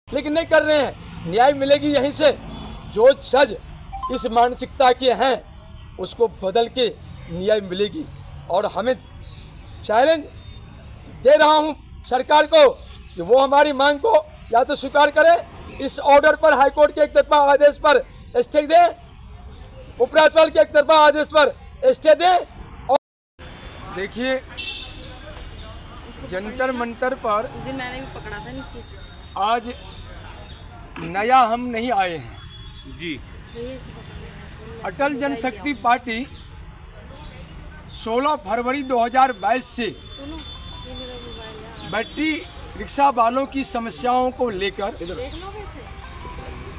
लेकिन नहीं कर रहे हैं। न्याय मिलेगी यहीं से। जो जज इस मानसिकता के हैं उसको बदल के न्याय मिलेगी। और हमें चैलेंज दे रहा हूं सरकार को कि वो हमारी मांग को या तो स्वीकार करे, इस ऑर्डर पर हाईकोर्ट के एक तरफा आदेश पर स्टे दे, उपराज्यपाल के एक तरफा आदेश पर स्टे दे। और देखिए जंतर मंतर पर मैंने भी पकड़ा था आज नया हम नहीं आए हैं जी। अटल जनशक्ति पार्टी 16 फरवरी 2022 से बैटरी रिक्शा वालों की समस्याओं को लेकर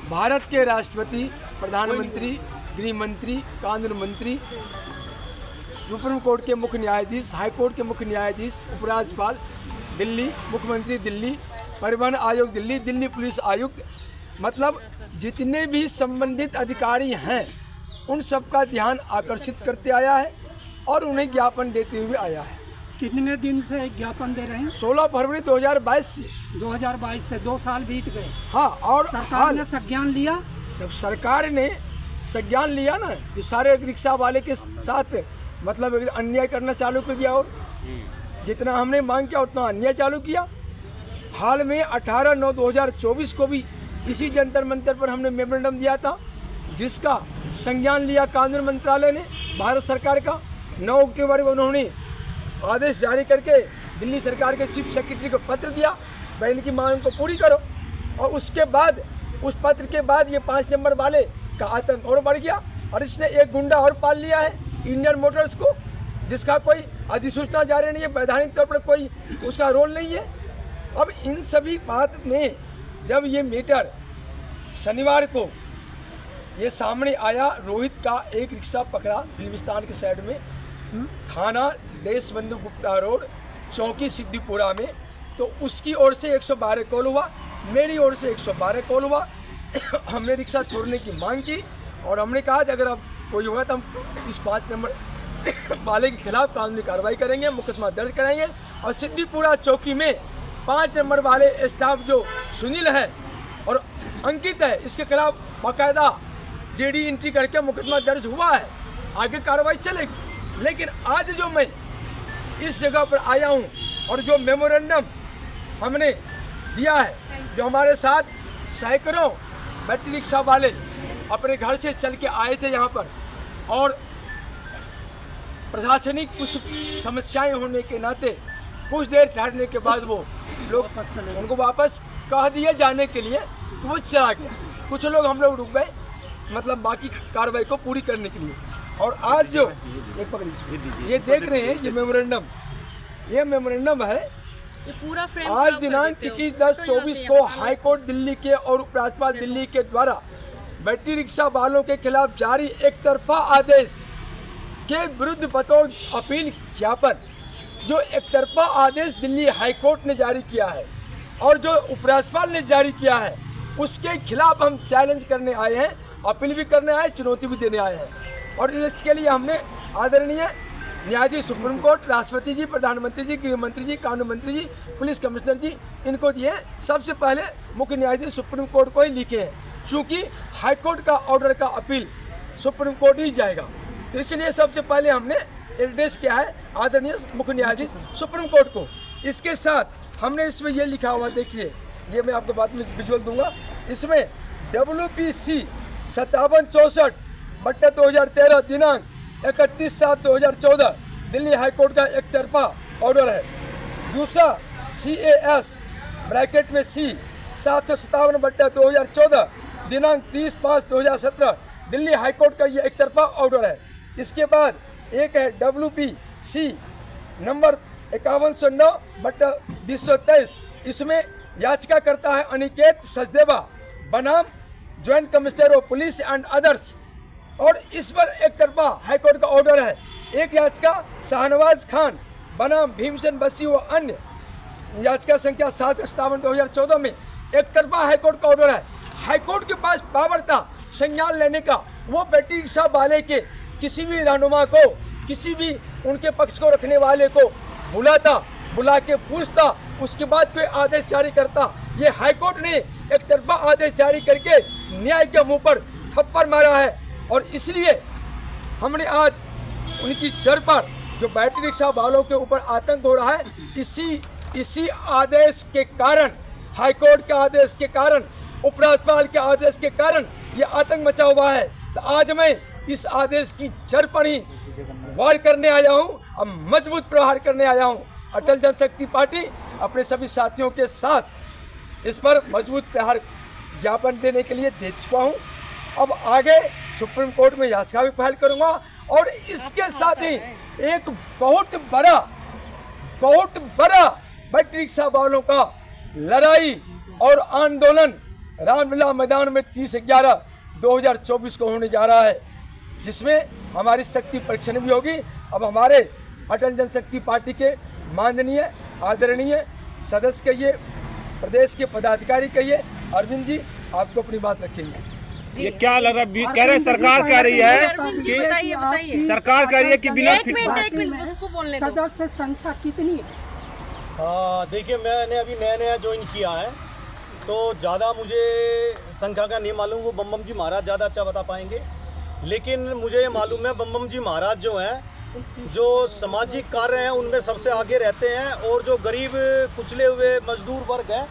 भारत के राष्ट्रपति, प्रधानमंत्री, गृह मंत्री, कानून मंत्री, सुप्रीम कोर्ट के मुख्य न्यायाधीश, हाई कोर्ट के मुख्य न्यायाधीश, उपराज्यपाल दिल्ली, मुख्यमंत्री दिल्ली, परिवहन आयोग दिल्ली, दिल्ली पुलिस आयुक्त, मतलब जितने भी संबंधित अधिकारी हैं उन सबका ध्यान आकर्षित करते आया है और उन्हें ज्ञापन देते हुए आया है। कितने दिन से ज्ञापन दे रहे हैं? 16 फरवरी 2022 से 2022 से 2 साल बीत गए। हाँ, और सरकार ने संज्ञान लिया। सब सरकार ने संज्ञान लिया ना कि सारे रिक्शा वाले के साथ मतलब अन्याय करना चालू कर दिया और जितना हमने मांग किया उतना अन्याय चालू किया। हाल में 18/9/2024 को भी इसी जंतर मंतर पर हमने मेमोरेंडम दिया था जिसका संज्ञान लिया कानून मंत्रालय ने भारत सरकार का। 9 अक्टूबर को उन्होंने आदेश जारी करके दिल्ली सरकार के चीफ सेक्रेटरी को पत्र दिया, भाई इनकी मांग को पूरी करो। और उसके बाद उस पत्र के बाद ये 5 नंबर वाले का आतंक और बढ़ गया और इसने एक गुंडा और पाल लिया है इंडियन मोटर्स को, जिसका कोई अधिसूचना जारी नहीं है, वैधानिक तौर पर कोई उसका रोल नहीं है। अब इन सभी बात में जब ये मैटर शनिवार को ये सामने आया, रोहित का एक रिक्शा पकड़ा फिल्मिस्तान के साइड में, थाना देशबंधु गुप्ता रोड, चौकी सिद्दीपुरा में, तो उसकी ओर से 112 कॉल हुआ, मेरी ओर से 112 कॉल हुआ। हमने रिक्शा छोड़ने की मांग की और हमने कहा कि अगर अब कोई होगा तो हम इस 5 नंबर वाले के खिलाफ कानूनी कार्रवाई करेंगे, मुकदमा दर्ज कराएंगे। और सिद्दीपुरा चौकी में 5 नंबर वाले स्टाफ जो सुनील है और अंकित है, इसके खिलाफ बाकायदा जेडी एंट्री करके मुकदमा दर्ज हुआ है, आगे कार्रवाई चलेगी। लेकिन आज जो मैं इस जगह पर आया हूं और जो मेमोरेंडम हमने दिया है, जो हमारे साथ सैकड़ों बैटरी रिक्शा वाले अपने घर से चल के आए थे यहाँ पर और प्रशासनिक कुछ समस्याएं होने के नाते कुछ देर ठहरने के बाद वो लोग उनको वापस कह दिए जाने के लिए, तो वो चला गया। कुछ लोग हम लोग रुक गए, मतलब बाकी कार्रवाई को पूरी करने के लिए। और आज जो ये देख रहे हैं ये मेमोरेंडम है, ये पूरा फ्रेम आज दिनांक 21/10/24 को हाई कोर्ट दिल्ली के और उपराज्यपाल दिल्ली के द्वारा बैटरी रिक्शा वालों के खिलाफ जारी एक तरफा आदेश के विरुद्ध बतौर अपील ज्ञापन, जो एक तरफा आदेश दिल्ली हाई कोर्ट ने जारी किया है और जो उपराज्यपाल ने जारी किया है, उसके खिलाफ हम चैलेंज करने आए हैं, अपील भी करने आए, चुनौती भी देने आए हैं। और इसके लिए हमने आदरणीय न्यायाधीश सुप्रीम कोर्ट, राष्ट्रपति जी, प्रधानमंत्री जी, गृह मंत्री जी, कानून मंत्री जी, पुलिस कमिश्नर जी, इनको दिए। सबसे पहले मुख्य न्यायाधीश सुप्रीम कोर्ट को ही लिखे हैं, क्योंकि हाई कोर्ट का ऑर्डर का अपील सुप्रीम कोर्ट ही जाएगा। तो इसलिए सबसे पहले हमने एड्रेस किया है आदरणीय मुख्य न्यायाधीश सुप्रीम कोर्ट को। इसके साथ हमने इसमें ये लिखा हुआ, देखिए, ये मैं आपको बाद में विजुअल दूंगा। इसमें WPC 5764/2013 दिनांक 31/7/2014 दिल्ली हाईकोर्ट का एक तरफा ऑर्डर है। दूसरा CAS ब्रैकेट में C 757/2014 दिनांक 30/5/2017 दिल्ली हाईकोर्ट का ये एक तरफा ऑर्डर है। इसके बाद एक है WPC नंबर 5109/2023, इसमें याचिका करता है अनिकेत सचदेवा बनाम joint commissioner of police and others, और इस पर एक तरफा हाईकोर्ट का ऑर्डर है। एक याचिका शाहनवाज खान बनाम भीमसेन बसी व अन्य, याचिका संख्या 757/2014 में एक तरफा हाईकोर्ट का ऑर्डर है। हाईकोर्ट के पास पावर था संज्ञान लेने का, वो बैटरी रिक्शा वाले के किसी भी रहनुमा को, किसी भी उनके पक्ष को रखने वाले को बुलाता बुला के पूछता, उसके बाद कोई आदेश जारी करता। ये हाईकोर्ट ने एक तरफा आदेश जारी करके न्याय के मुंह पर थप्पड़ मारा है। और इसलिए हमने आज उनकी सर पर जो बैटरी रिक्शा वालों के ऊपर आतंक हो रहा है, इसी आदेश के कारण, हाईकोर्ट के आदेश के कारण, उपराज्यपाल के आदेश के कारण ये आतंक मचा हुआ है। तो आज मैं इस आदेश की जड़ पर ही वार करने आया हूँ और मजबूत प्रहार करने आया हूँ। अटल जनशक्ति पार्टी अपने सभी साथियों के साथ इस पर मजबूत प्रहार ज्ञापन देने के लिए दे चुका हूँ। अब आगे सुप्रीम कोर्ट में याचिका भी फाइल करूँगा और इसके साथ ही एक बहुत बड़ा बैटरी रिक्शा वालों का लड़ाई और आंदोलन रामलीला मैदान में 30/11/2024 को होने जा रहा है, जिसमें हमारी शक्ति परीक्षण भी होगी। अब हमारे अटल जनशक्ति पार्टी के माननीय आदरणीय सदस्य कहिए, प्रदेश के पदाधिकारी कहिए, अरविंद जी आपको अपनी बात रखेंगे। ये क्या लग रहा है? कह रहे सरकार कह रही है कि बताइए। सरकार कह रही है कि बिना एक मिनट उसको बोलने दो। सदस्य संख्या कितनी है? देखिए, मैंने अभी नया ज्वाइन किया है, तो ज़्यादा मुझे संख्या का नहीं मालूम। वो बम जी महाराज ज़्यादा अच्छा बता पाएंगे। लेकिन मुझे ये मालूम है बम जी महाराज जो हैं, जो सामाजिक कार्य हैं उनमें सबसे आगे रहते हैं, और जो गरीब कुचले हुए मजदूर वर्ग हैं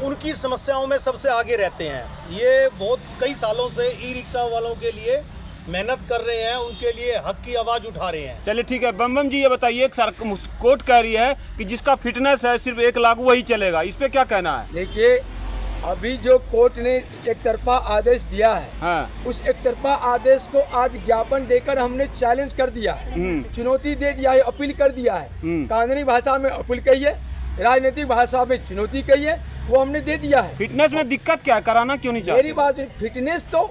उनकी समस्याओं में सबसे आगे रहते हैं। ये बहुत कई सालों से ई रिक्शा वालों के लिए मेहनत कर रहे हैं, उनके लिए हक की आवाज़ उठा रहे हैं। चलिए ठीक है, बम जी ये बताइए, कोर्ट कह रही है कि जिसका फिटनेस है सिर्फ 1 लाख वही चलेगा, इस पे क्या कहना है? देखिए, अभी जो कोर्ट ने एक तरफा आदेश दिया है, हाँ। उस एक तरफा आदेश को आज ज्ञापन देकर हमने चैलेंज कर दिया है, चुनौती दे दिया है, अपील कर दिया है। कानूनी भाषा में अपील कही है, राजनीतिक भाषा में चुनौती कही है, वो हमने दे दिया है। फिटनेस में दिक्कत क्या है? कराना क्यों नहीं चाहते? मेरी बात, फिटनेस तो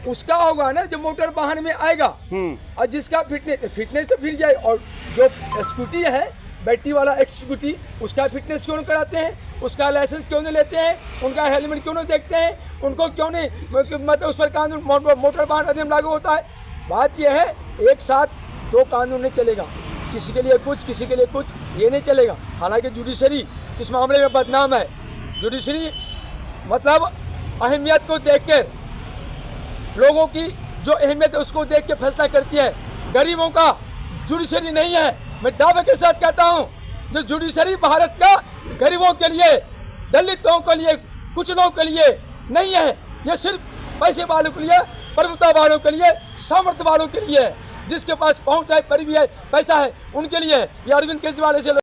उसका होगा ना जो मोटर वाहन में आएगा, और जिसका फिटनेस तो फिर जाए। और जो स्कूटी है, बैटरी वाला स्कूटी, उसका फिटनेस क्यों नहीं कराते हैं? उसका लाइसेंस क्यों नहीं लेते हैं? उनका हेलमेट क्यों नहीं देखते हैं? उनको क्यों नहीं, मतलब उस पर कानून मोटर वाहन अधिनियम लागू होता है? बात यह है, एक साथ 2 कानून नहीं चलेगा, किसी के लिए कुछ, किसी के लिए कुछ, ये नहीं चलेगा। हालांकि जुडिशरी इस मामले में बदनाम है। जुडिशरी मतलब अहमियत को देखकर, लोगों की जो अहमियत है उसको देख के फैसला करती है। गरीबों का जुडिशरी नहीं है। मैं दावे के साथ कहता हूं, जो जुडिशरी भारत का गरीबों के लिए, दलितों के लिए, कुछ लोगों के लिए नहीं है। ये सिर्फ पैसे वालों के लिए, प्रभुता वालों के लिए, सामर्थ्य वालों के लिए है। जिसके पास पहुंच है, पर भी है, पैसा है, उनके लिए। ये अरविंद केजरीवाल ऐसे